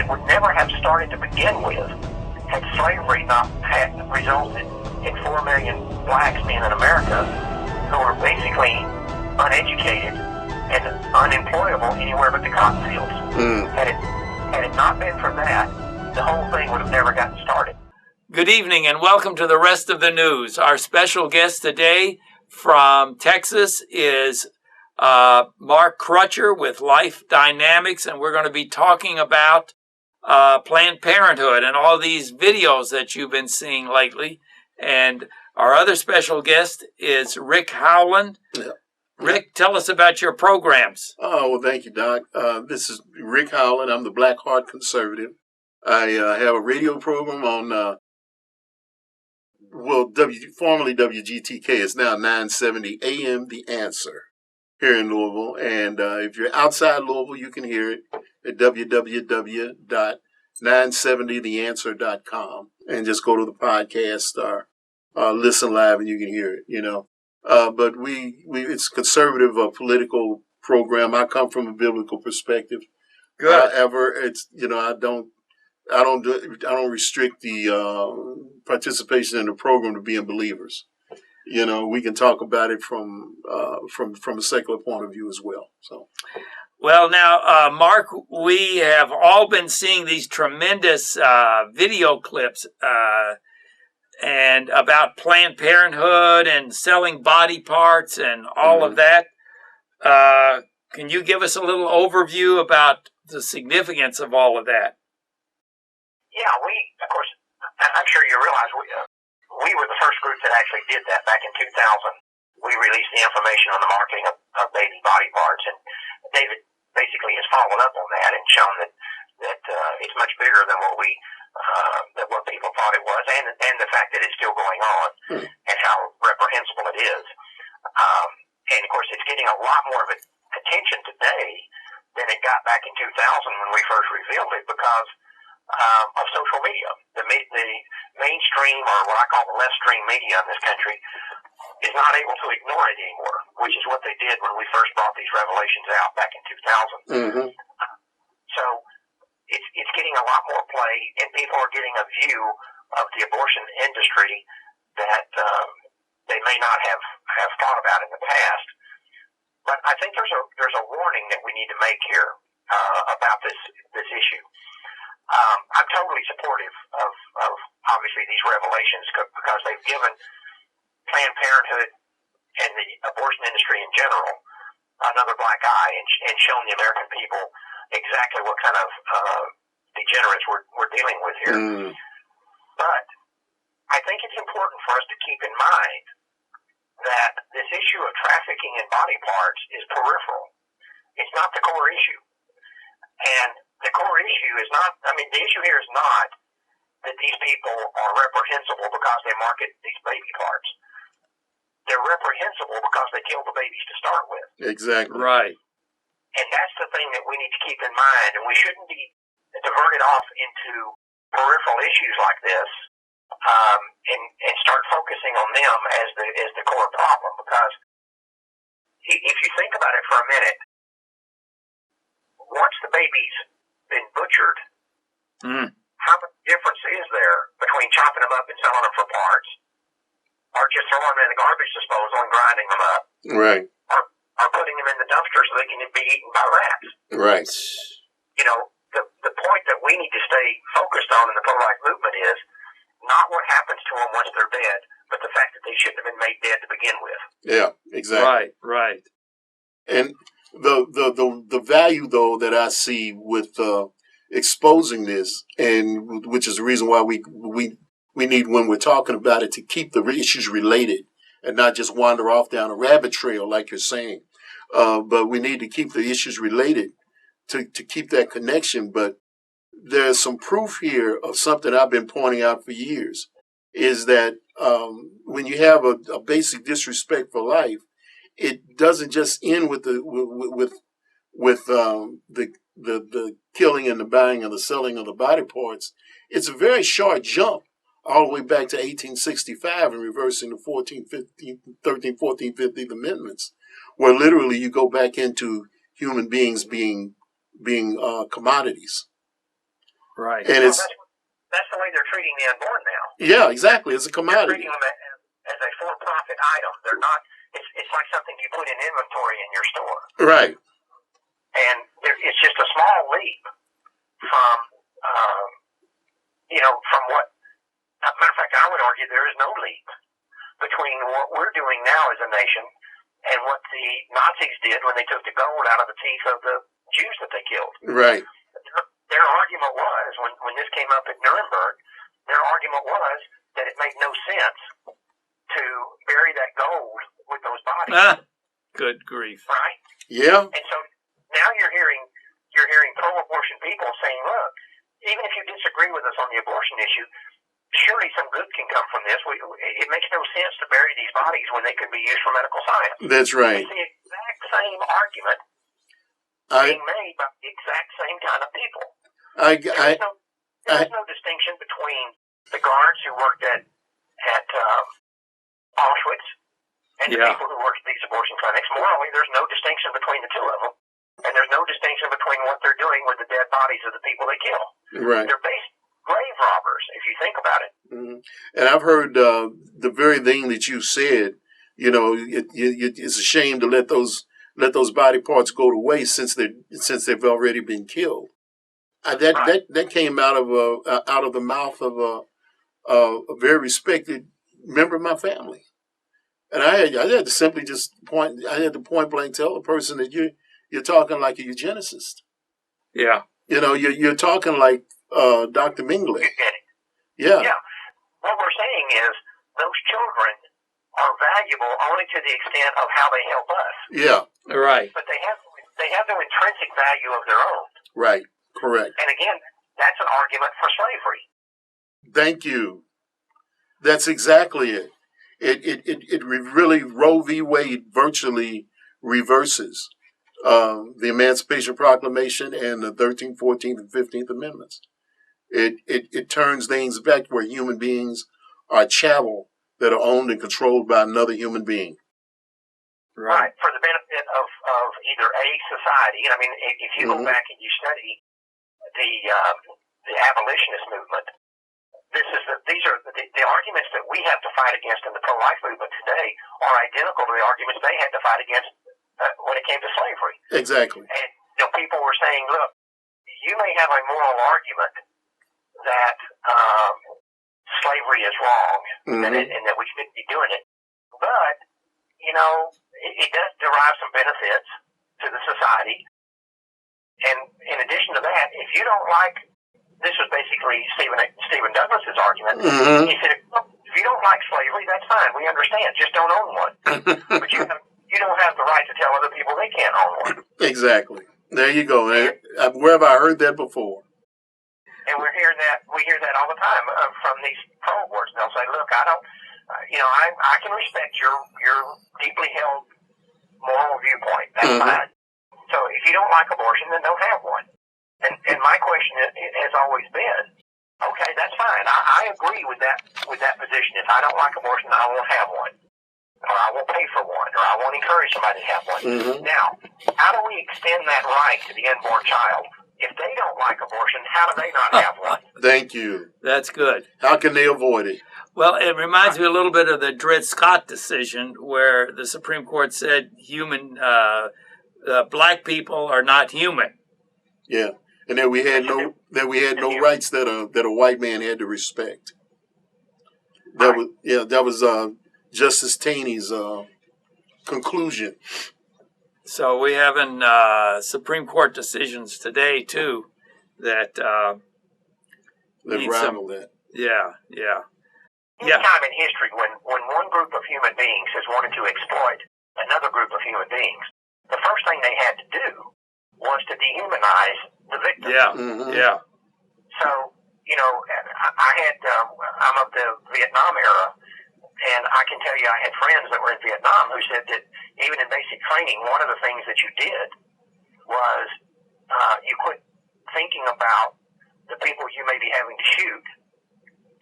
would never have started to begin with had slavery not had resulted in 4 million blacks being in America who were basically uneducated and unemployable anywhere but the cotton fields. Had it not been for that, the whole thing would have never gotten started. Good evening and welcome to the rest of the news. Our special guest today from Texas is Mark Crutcher with Life Dynamics, and we're going to be talking about Planned Parenthood and all these videos that you've been seeing lately. And our other special guest is Rick Howland. Yeah. Rick, tell us about your programs. Oh, well, thank you, Doc. This is Rick Howland. I'm the Black Heart Conservative. I have a radio program on, formerly WGTK. It's now 970 AM, The Answer, here in Louisville. And if you're outside Louisville, you can hear it at www.970theanswer.com. And just go to the podcast or listen live and you can hear it, you know. But it's a conservative political program. I come from a biblical perspective. Good. However, it's, you know, I don't restrict the participation in the program to being believers. You know, we can talk about it from a secular point of view as well. So, well, now, Mark, we have all been seeing these tremendous video clips and about Planned Parenthood and selling body parts and all of that. Can you give us a little overview about the significance of all of that? Yeah, of course, I'm sure you realize we were the first group that actually did that back in 2000. We released the information on the marketing of baby body parts, and David basically has followed up on that and shown that it's much bigger than what people thought it was, and the fact that it's still going on and how reprehensible it is. And of course, it's getting a lot more of attention today than it got back in 2000 when we first revealed it because of social media. The mainstream, or what I call the left-stream media in this country, is not able to ignore it anymore, which is what they did when we first brought these revelations out back in 2000. So it's getting a lot more play, and people are getting a view of the abortion industry that they may not have thought about in the past. But I think there's a warning that we need to make here about this issue. I'm totally supportive of obviously these revelations because they've given Planned Parenthood and the abortion industry in general another black eye and shown the American people exactly what kind of degenerates we're dealing with here. But I think it's important for us to keep in mind that this issue of trafficking in body parts is peripheral. It's not the core issue. And the core issue is not, the issue here is not that these people are reprehensible because they market these baby parts. They're reprehensible because they killed the babies to start with. Exactly. Right. And that's the thing that we need to keep in mind, and we shouldn't be diverted off into peripheral issues like this and start focusing on them as the core problem. Because if you think about it for a minute, once the baby's been butchered, how much difference is there between chopping them up and selling them for parts, or just throwing them in the garbage disposal and grinding them up, Right. or putting them in the dumpster so they can be eaten by rats? Right. You know, the point that we need to stay focused on in the pro-life movement is not what happens to them once they're dead, but the fact that they shouldn't have been made dead to begin with. Yeah, exactly. Right. And the value, though, that I see with exposing this, and which is the reason why we need, when we're talking about it, to keep the issues related and not just wander off down a rabbit trail like you're saying. But we need to keep the issues related to keep that connection. But there's some proof here of something I've been pointing out for years, is that when you have a basic disrespect for life, it doesn't just end with the killing and the buying and the selling of the body parts. It's a very short jump all the way back to 1865 and reversing the 13th, 14th, 15th Amendments, where literally you go back into human beings being commodities. Right. And Well, that's the way they're treating the unborn now. yeah, exactly. It's a They're commodity. treating them as a for-profit item. They're not. It's like something you put in inventory in your store. Right. And it's just a small leap from, from what. As a matter of fact, I would argue there is no leap between what we're doing now as a nation and what the Nazis did when they took the gold out of the teeth of the Jews that they killed. Right. Their argument was, when this came up at Nuremberg, their argument was that it made no sense to bury that gold with those bodies. Good grief. Right? Yeah. And so now you're hearing pro-abortion people saying, look, even if you disagree with us on the abortion issue, surely some good can come from this. It makes no sense to bury these bodies when they could be used for medical science. That's right. It's the exact same argument being made by the exact same kind of people. There's no distinction between the guards who worked at Auschwitz and the people who worked at these abortion clinics. Morally, there's no distinction between the two of them. And there's no distinction between what they're doing with the dead bodies of the people they kill. Right. They're basically grave robbers, if you think about it. Mm-hmm. And I've heard the very thing that you said. It's a shame to let those body parts go to waste since they've already been killed. That came out of the mouth of a very respected member of my family, and I had to simply point blank tell the person that you're talking like a eugenicist. Yeah. You're talking like Dr. Mengele. Yeah. Yeah. What we're saying is those children are valuable only to the extent of how they help us. Yeah. Right. But they have no intrinsic value of their own. Right. Correct. And again, that's an argument for slavery. Thank you. That's exactly it. It really, Roe v. Wade virtually reverses the Emancipation Proclamation and the 13th, 14th, and 15th Amendments. It turns things back where human beings are chattel that are owned and controlled by another human being. Right. For the benefit of either a society. I mean, if you go back and you study the abolitionist movement, these are the arguments that we have to fight against in the pro-life movement today are identical to the arguments they had to fight against when it came to slavery. Exactly. And people were saying, look, you may have a moral argument that slavery is wrong and that we shouldn't be doing it, but it does derive some benefits to the society. And in addition to that, if you don't like, this was basically Stephen Douglas's argument. He said, if you don't like slavery, that's fine. We understand. Just don't own one. But you don't have the right to tell other people they can't own one. Exactly. There you go. Where have I heard that before? And we hear that all the time from these pro-aborts. They'll say, look, I don't, I can respect your deeply held moral viewpoint. That's fine. So if you don't like abortion, then don't have one. And my question has always been, okay, that's fine. I agree with that position. If I don't like abortion, I won't have one. Or I won't pay for one. Or I won't encourage somebody to have one. Now, how do we extend that right to the unborn child? If they don't like abortion, how do they not have one? Thank you. That's good. How can they avoid it? Well, it reminds me a little bit of the Dred Scott decision where the Supreme Court said black people are not human. Yeah. And that we had no rights that a white man had to respect. That was Justice Taney's conclusion. So we have in Supreme Court decisions today too that rival that. Yeah. Any time in history when one group of human beings has wanted to exploit another group of human beings, the first thing they had to do was to dehumanize the victim. Yeah. So, I'm of the Vietnam era, and I can tell you I had friends that were in Vietnam who said that even in basic training, one of the things that you did was you quit thinking about the people you may be having to shoot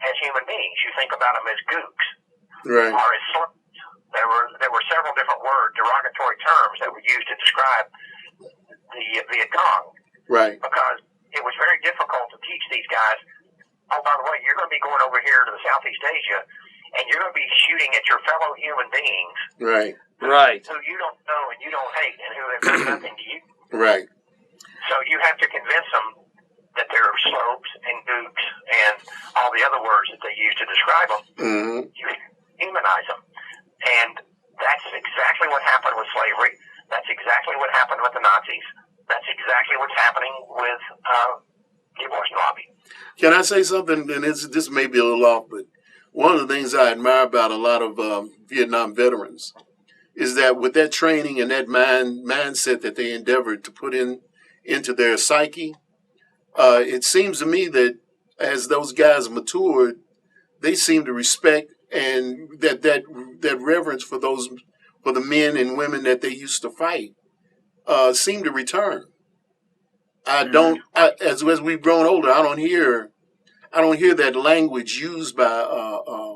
as human beings. You think about them as gooks, right, or as slaves. There were several different derogatory terms that were used to describe the Viet Cong, right, because it was very difficult to teach these guys, oh, by the way, you're going to be going over here to the Southeast Asia, and you're going to be shooting at your fellow human beings. Right. Right. Who you don't know and you don't hate and who have done nothing to you. Right. So you have to convince them that they're slopes and gooks and all the other words that they use to describe them. Mm-hmm. You humanize them. And that's exactly what happened with slavery. That's exactly what happened with the Nazis. That's exactly what's happening with the abortion lobby. Can I say something? And this may be a little off, but one of the things I admire about a lot of Vietnam veterans is that with that training and that mindset that they endeavored to put into their psyche, it seems to me that as those guys matured, they seem to respect and that reverence for the men and women that they used to fight seem to return. As we've grown older, I don't hear that language used by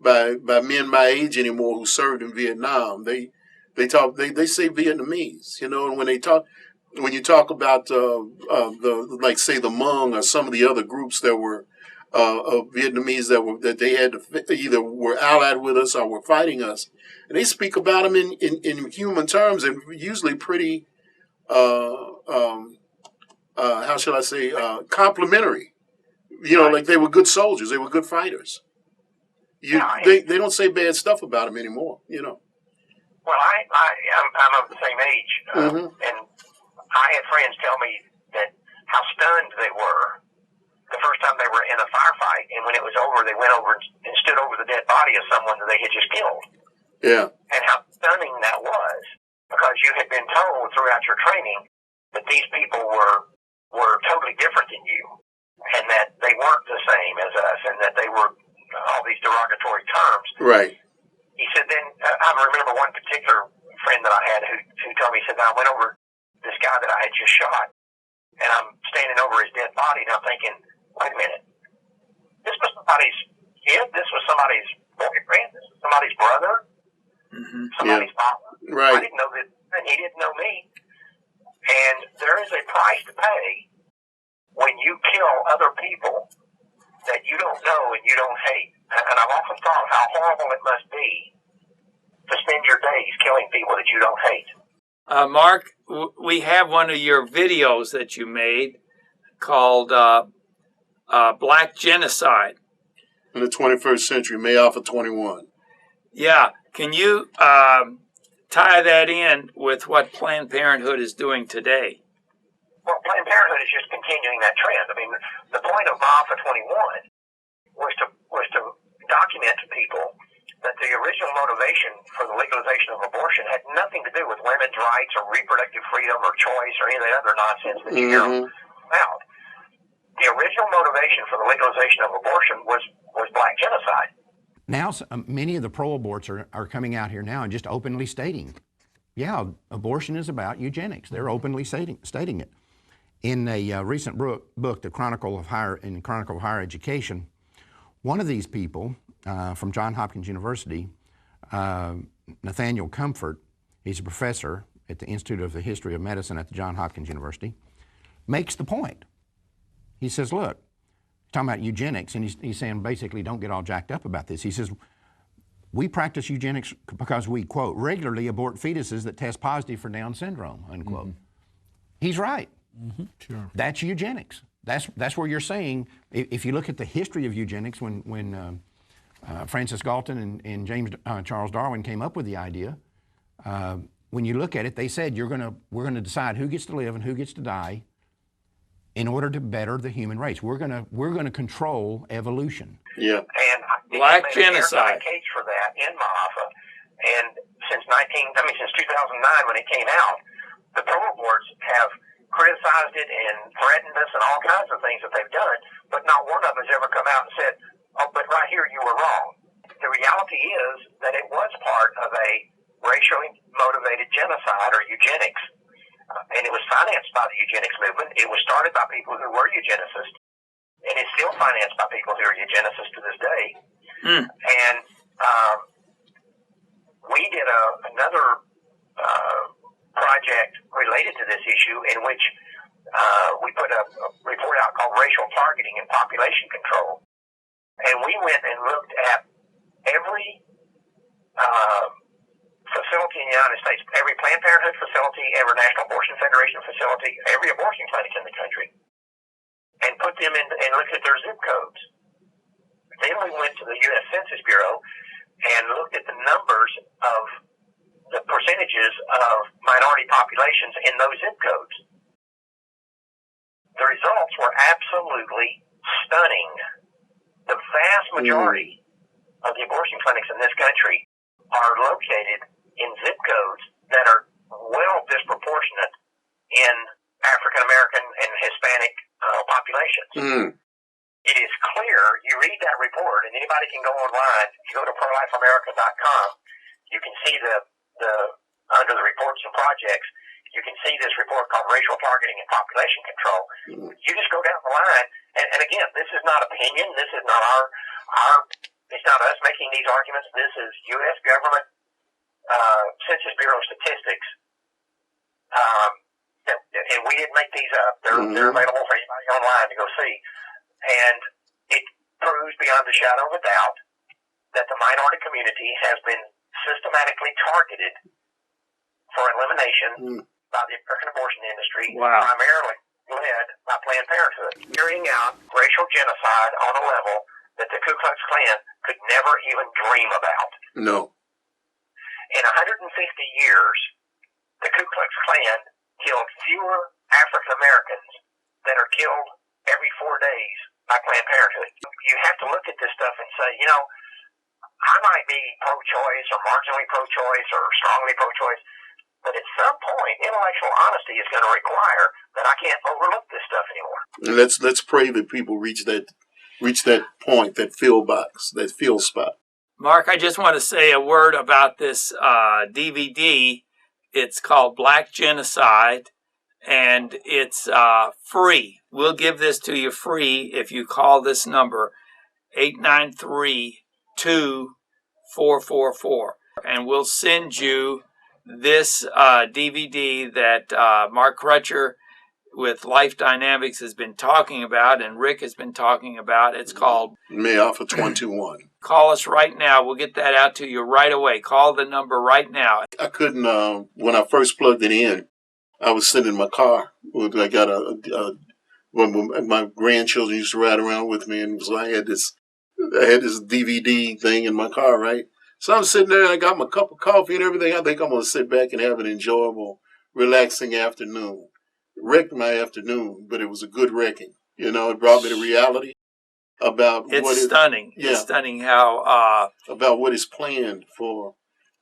men my age anymore who served in Vietnam. They say Vietnamese, and when you talk about the like say the Hmong or some of the other groups that were Vietnamese that they had to either were allied with us or were fighting us, and they speak about them in human terms and usually pretty how shall I say complimentary. Like they were good soldiers, they were good fighters. They don't say bad stuff about them anymore. Well, I'm of the same age, and I had friends tell me that how stunned they were the first time they were in a firefight, and when it was over, they went over and stood over the dead body of someone that they had just killed. Yeah. And how stunning that was, because you had been told throughout your training that these people were totally different than you, and that they weren't the same as us, and that they were all these derogatory terms. Right. He said, then I remember one particular friend that I had who told me, he said, I went over this guy that I had just shot, and I'm standing over his dead body, and I'm thinking, wait a minute, this was somebody's kid, this was somebody's boyfriend, this was somebody's brother, somebody's father. Right. I didn't know that, and he didn't know me. And there is a price to pay when you kill other people that you don't know and you don't hate. And I've often thought how horrible it must be to spend your days killing people that you don't hate. Mark, we have one of your videos that you made called Black Genocide. In the 21st century, Maafa21. Yeah. Can you tie that in with what Planned Parenthood is doing today? Well, Planned Parenthood is just continuing that trend. I mean, the point of Maafa21 was to document to people that the original motivation for the legalization of abortion had nothing to do with women's rights or reproductive freedom or choice or any of the other nonsense that you hear about. The original motivation for the legalization of abortion was black genocide. Now, many of the pro-aborts are coming out here now and just openly stating, yeah, abortion is about eugenics. They're openly stating it. In a recent book, The Chronicle of Higher Education, one of these people from Johns Hopkins University, Nathaniel Comfort, he's a professor at the Institute of the History of Medicine at the Johns Hopkins University, makes the point. He says, look, talking about eugenics, and he's saying basically don't get all jacked up about this. He says, we practice eugenics because we, quote, regularly abort fetuses that test positive for Down syndrome, unquote. He's right. Sure. That's eugenics. That's where you're saying, if you look at the history of eugenics, when Francis Galton and James Charles Darwin came up with the idea, when you look at it, they said we're going to decide who gets to live and who gets to die in order to better the human race. We're going to control evolution. Yeah. And black genocide case for that in Maafa, and since 2009 when it came out, the pro-aborts have criticized it and threatened us and all kinds of things that they've done, but not one of us ever come out and said, oh, but right here you were wrong. The reality is that it was part of a racially motivated genocide or eugenics, and it was financed by the eugenics movement. It was started by people who were eugenicists, and it's still financed by people who are eugenicists to this day. And we did another project related to this issue in which we put a report out called Racial Tar targeting and population control. And we went and looked at every facility in the United States, every Planned Parenthood facility, every National Abortion Federation facility, every abortion clinic in the country, and put them in and looked at their zip codes. Then we went to the U.S. Census Bureau and looked at the numbers of the percentages of minority populations in those zip codes. The results were absolutely stunning. The vast majority of the abortion clinics in this country are located in zip codes that are well disproportionate in African American and Hispanic populations. It is clear, you read that report, and anybody can go online. You go to ProLifeAmerica.com, you can see under the reports and projects, you can see this report called Racial Targeting and Population Control. You just go down the line, and again, this is not opinion, this is not it's not us making these arguments, this is U.S. government Census Bureau statistics, and we didn't make these up. They're available for anybody online to go see. And it proves beyond a shadow of a doubt that the minority community has been systematically targeted for elimination by the American abortion industry, primarily led by Planned Parenthood, carrying out racial genocide on a level that the Ku Klux Klan could never even dream about. No. In 150 years, the Ku Klux Klan killed fewer African Americans than are killed every 4 days by Planned Parenthood. You have to look at this stuff and say, I might be pro-choice or marginally pro-choice or strongly pro-choice, but at some point, intellectual honesty is going to require that I can't overlook this stuff anymore. And let's pray that people reach that point, that fill box, that fill spot. Mark, I just want to say a word about this DVD. It's called Black Genocide, and it's free. We'll give this to you free if you call this number, 893-2444. And we'll send you this DVD that Mark Crutcher with Life Dynamics has been talking about and Rick has been talking about. It's called Maafa21. Call us right now. We'll get that out to you right away. Call the number right now. I couldn't, when I first plugged it in, I was sitting in my car. I got when my grandchildren used to ride around with me, and so I had this DVD thing in my car, right? So I'm sitting there, and I got my cup of coffee and everything. I think I'm going to sit back and have an enjoyable, relaxing afternoon. It wrecked my afternoon, but it was a good wrecking. It brought me to reality about it's stunning. Yeah, it's stunning how about what is planned for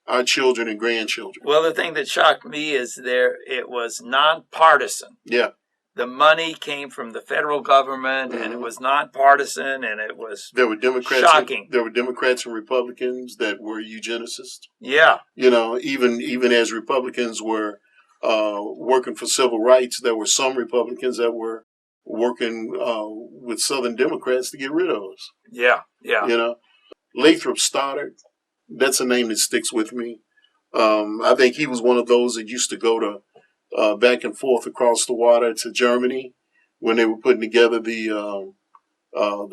our children and grandchildren. Well, the thing that shocked me is it was nonpartisan. Yeah. The money came from the federal government, and it was nonpartisan, and it was shocking. There were Democrats and Republicans that were eugenicists. Yeah. Even as Republicans were working for civil rights, there were some Republicans that were working with Southern Democrats to get rid of us. Yeah, yeah. Lathrop Stoddard, that's a name that sticks with me. I think he was one of those that used to go to back and forth across the water to Germany when they were putting together the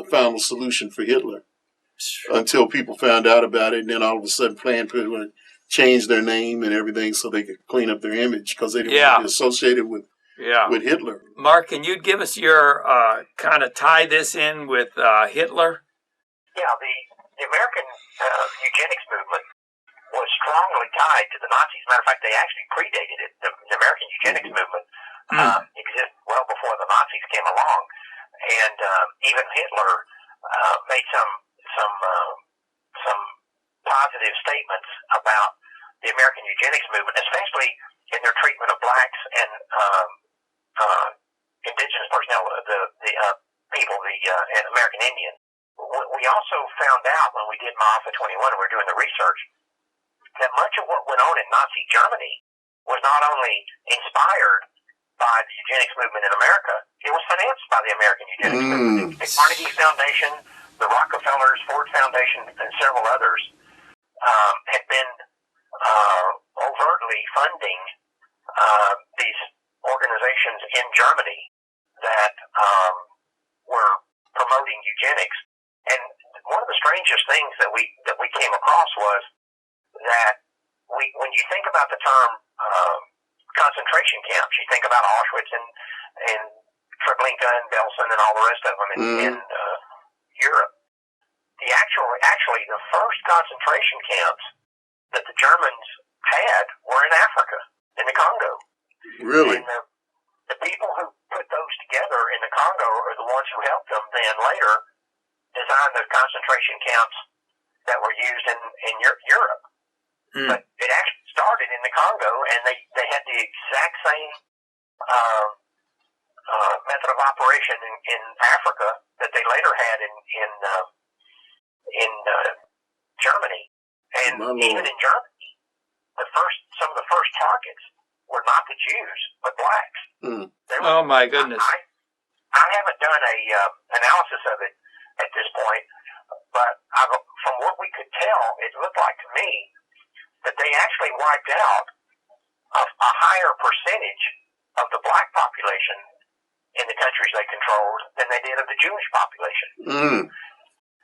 final solution for Hitler. Until people found out about it, and then all of a sudden Planned Parenthood changed their name and everything so they could clean up their image because they didn't want to be associated with Hitler. Mark, can you give us your kind of tie this in with Hitler? Yeah, the American eugenics movement was strongly tied to the Nazis. Matter of fact, they actually predated it. The American eugenics movement existed well before the Nazis came along, and even Hitler made some positive statements about the American eugenics movement, especially in their treatment of blacks and indigenous personnel, the people, and American Indians. We also found out when we did Maafa21 and we were doing the research that much of what went on in Nazi Germany was not only inspired by the eugenics movement in America, it was financed by the American eugenics movement. The Carnegie Foundation, the Rockefellers, Ford Foundation, and several others had been overtly funding these organizations in Germany that were things that we came across was that when you think about the term concentration camps, you think about Auschwitz and Treblinka and Belsen and all the rest of them in Europe. Actually, the first concentration camps that the Germans had were in Africa, in the Congo. Really? And the people who put those together in the Congo are the ones who helped them then later design the concentration camps that were used in Europe. But it actually started in the Congo, and they had the exact same method of operation in Africa that they later had in Germany. And even in Germany, some of the first targets were not the Jews, but blacks. Oh my goodness! I haven't done a analysis of it at this point, but from what we could tell, it looked like to me that they actually wiped out a higher percentage of the black population in the countries they controlled than they did of the Jewish population.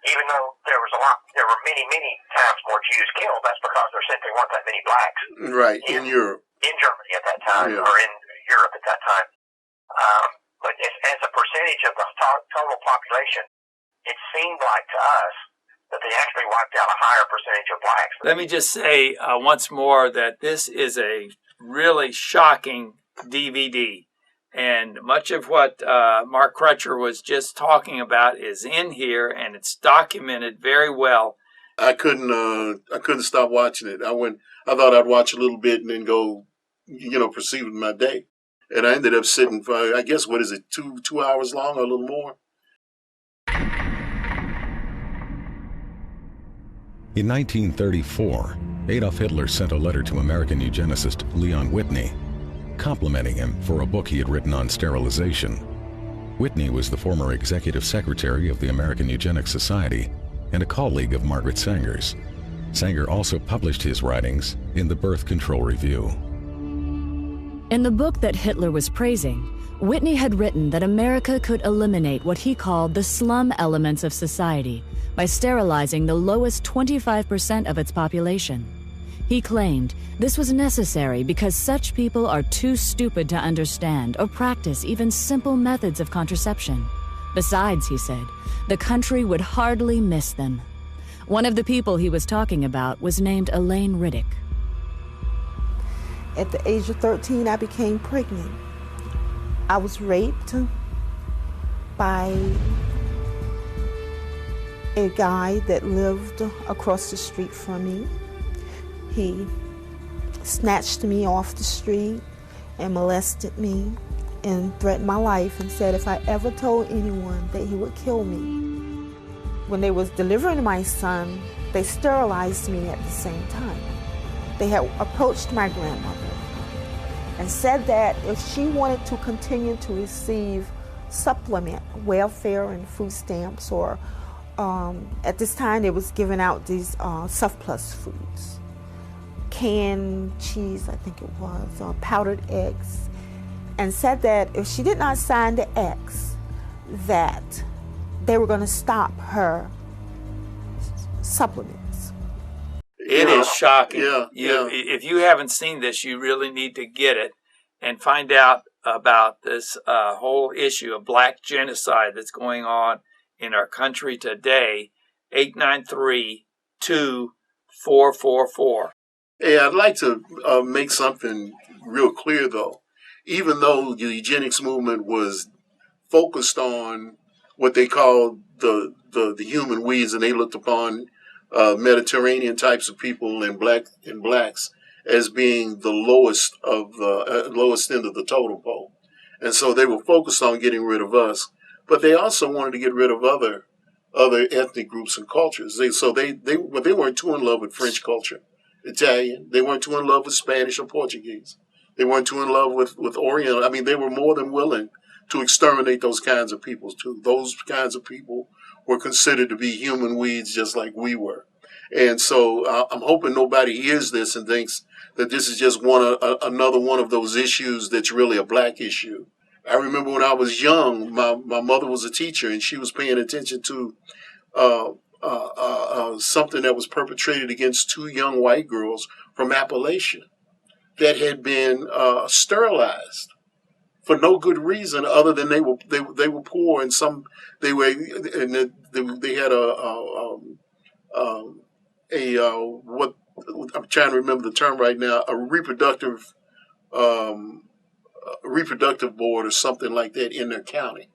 Even though there were many times more Jews killed, that's because there simply weren't that many blacks. Right, in Europe. In Germany at that time, or in Europe at that time. But as a percentage of the total population, it seemed like to us that they actually wiped out a higher percentage of blacks. Let me just say once more that this is a really shocking DVD. And much of what Mark Crutcher was just talking about is in here, and it's documented very well. I couldn't stop watching it. I thought I'd watch a little bit and then go, proceed with my day. And I ended up sitting for, I guess, 2 hours long or a little more? In 1934, Adolf Hitler sent a letter to American eugenicist Leon Whitney, complimenting him for a book he had written on sterilization. Whitney was the former executive secretary of the American Eugenics Society and a colleague of Margaret Sanger's. Sanger also published his writings in the Birth Control Review. In the book that Hitler was praising, Whitney had written that America could eliminate what he called the slum elements of society by sterilizing the lowest 25% of its population. He claimed this was necessary because such people are too stupid to understand or practice even simple methods of contraception. Besides, he said, the country would hardly miss them. One of the people he was talking about was named Elaine Riddick. At the age of 13, I became pregnant. I was raped by a guy that lived across the street from me. He snatched me off the street and molested me and threatened my life and said if I ever told anyone that he would kill me. When they was delivering my son, they sterilized me at the same time. They had approached my grandmother and said that if she wanted to continue to receive supplement, welfare and food stamps, or at this time they was giving out these surplus foods, canned cheese, I think it was, powdered eggs, and said that if she did not sign the X, that they were going to stop her supplements. It is shocking. Yeah. If you haven't seen this, you really need to get it and find out about this whole issue of black genocide that's going on in our country today. 893-2444. Hey, I'd like to make something real clear, though. Even though the eugenics movement was focused on what they called the human weeds, and they looked upon Mediterranean types of people and blacks as being the lowest end of the totem pole, and so they were focused on getting rid of us. But they also wanted to get rid of other ethnic groups and cultures. They weren't too in love with French culture, Italian. They weren't too in love with Spanish or Portuguese. They weren't too in love with Oriental. I mean, they were more than willing to exterminate those kinds of people too. Those kinds of people were considered to be human weeds just like we were. And so I'm hoping nobody hears this and thinks that this is just another one of those issues that's really a black issue. I remember when I was young, my mother was a teacher, and she was paying attention to something that was perpetrated against 2 young white girls from Appalachia that had been sterilized for no good reason other than they were poor and they had what I'm trying to remember the term right now, a reproductive board or something like that in their county,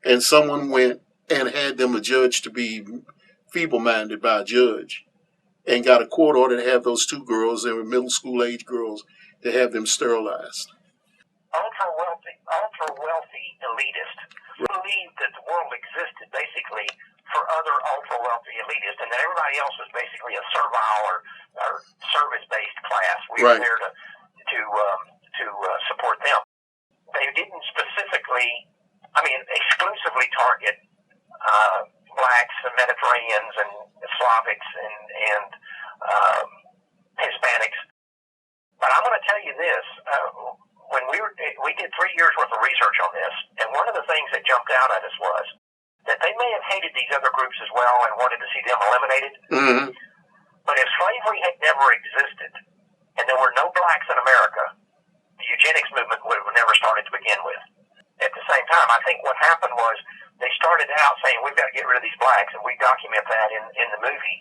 and someone went and had them adjudged to be feeble-minded by a judge, and got a court order to have those 2 girls, they were middle school age girls, to have them sterilized. Ultra-wealthy elitists believed that the world existed basically for other ultra-wealthy elitists, and that everybody else was basically a servile or service-based class. We were there to support them. They didn't exclusively target blacks and Mediterraneans and Slavics and Hispanics. But I'm going to tell you this. When we did 3 years worth of research on this, and one of the things that jumped out at us was that they may have hated these other groups as well and wanted to see them eliminated. Mm-hmm. But if slavery had never existed and there were no blacks in America, the eugenics movement would have never started to begin with. At the same time, I think what happened was they started out saying, we've got to get rid of these blacks, and we document that in the movie,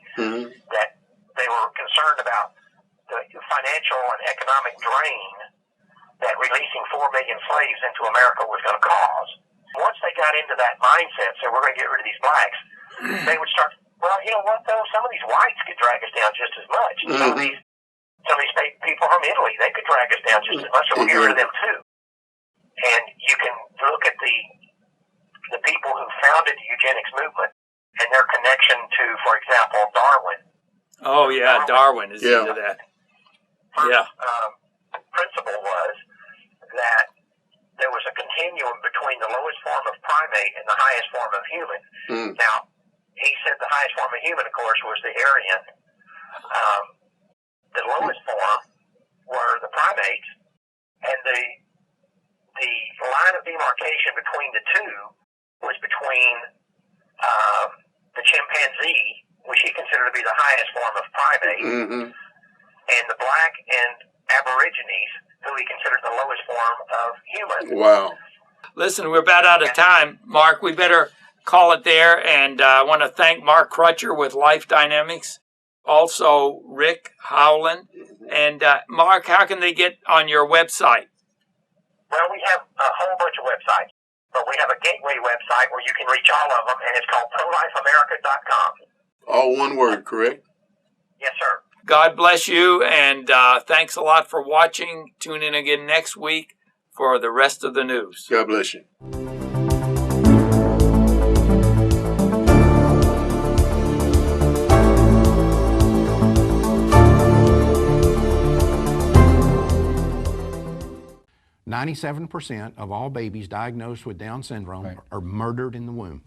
that they were concerned about the financial and economic drain that releasing 4 million slaves into America was going to cause. Once they got into that mindset, so we're going to get rid of these blacks, they would start, well, you know what, though? Some of these whites could drag us down just as much. Some of these people from Italy, they could drag us down just as much, so we'll get rid of them too. And you can look at the people who founded the eugenics movement and their connection to, for example, Darwin. Oh, yeah, Darwin is into that. Principle was that there was a continuum between the lowest form of primate and the highest form of human. Now, he said the highest form of human, of course, was the Aryan. The lowest form were the primates, and the line of demarcation between the two was between the chimpanzee, which he considered to be the highest form of primate, and the black and Aborigines, who he considered the lowest form of human. Wow. Listen, we're about out of time, Mark. We better call it there. And I want to thank Mark Crutcher with Life Dynamics, also Rick Howland. And Mark, how can they get on your website? Well, we have a whole bunch of websites, but we have a gateway website where you can reach all of them, and it's called ProLifeAmerica.com. All one word, correct? Yes, sir. God bless you, and thanks a lot for watching. Tune in again next week for the rest of the news. God bless you. .97% of all babies diagnosed with Down syndrome are murdered in the womb.